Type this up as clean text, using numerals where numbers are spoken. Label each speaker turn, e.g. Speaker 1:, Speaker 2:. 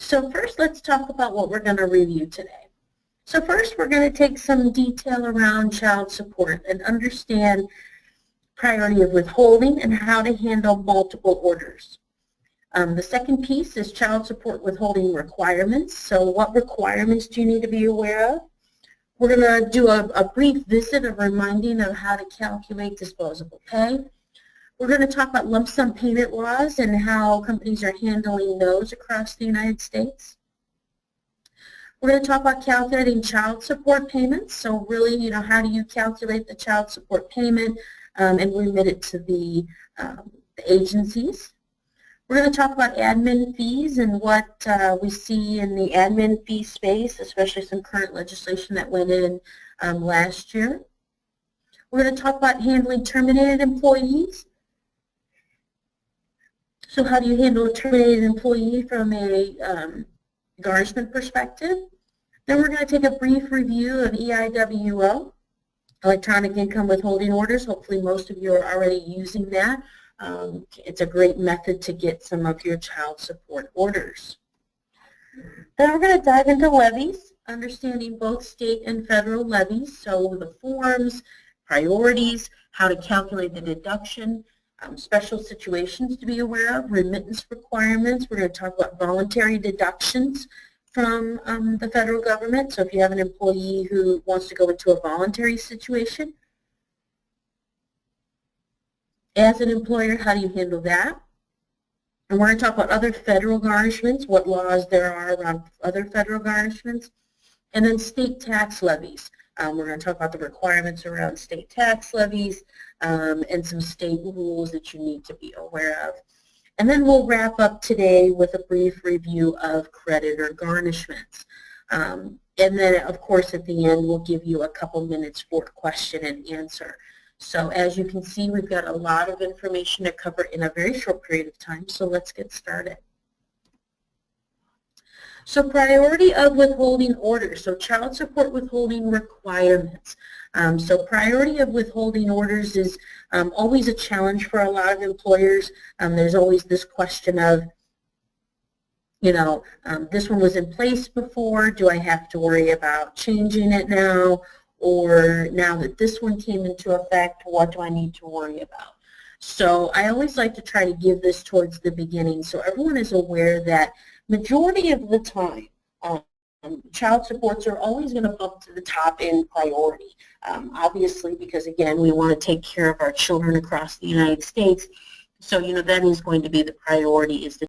Speaker 1: So first, let's talk about what we're going to review today. So first, we're going to take some detail around child support and understand priority of withholding and how to handle multiple orders. The second piece is child support withholding requirements. So what requirements do you need to be aware of? We're going to do a brief visit of reminding of how to calculate disposable pay. We're going to talk about lump sum payment laws and how companies are handling those across the United States. We're going to talk about calculating child support payments. So really, how do you calculate the child support payment and remit it to the agencies. We're going to talk about admin fees and what we see in the admin fee space, especially some current legislation that went in last year. We're going to talk about handling terminated employees. So how do you handle a terminated employee from a garnishment perspective? Then we're going to take a brief review of E-IWO, electronic income withholding orders. Hopefully most of you are already using that. It's a great method to get some of your child support orders. Then we're going to dive into levies, understanding both state and federal levies, so the forms, priorities, how to calculate the deduction, special situations to be aware of, remittance requirements. We're going to talk about voluntary deductions from the federal government. So if you have an employee who wants to go into a voluntary situation, as an employer, how do you handle that? And we're going to talk about other federal garnishments, what laws there are around other federal garnishments, and then state tax levies. We're going to talk about the requirements around state tax levies and some state rules that you need to be aware of. And then we'll wrap up today with a brief review of creditor garnishments. And then, of course, at the end, we'll give you a couple minutes for question and answer. So as you can see, we've got a lot of information to cover in a very short period of time, so let's get started. So priority of withholding orders, so child support withholding requirements. So priority of withholding orders is always a challenge for a lot of employers. There's always this question of, this one was in place before, do I have to worry about changing it now? Or now that this one came into effect, what do I need to worry about? So I always like to try to give this towards the beginning so everyone is aware that majority of the time, child supports are always going to bump to the top in priority. Obviously, because again, we want to take care of our children across the United States. So, that is going to be the priority, is the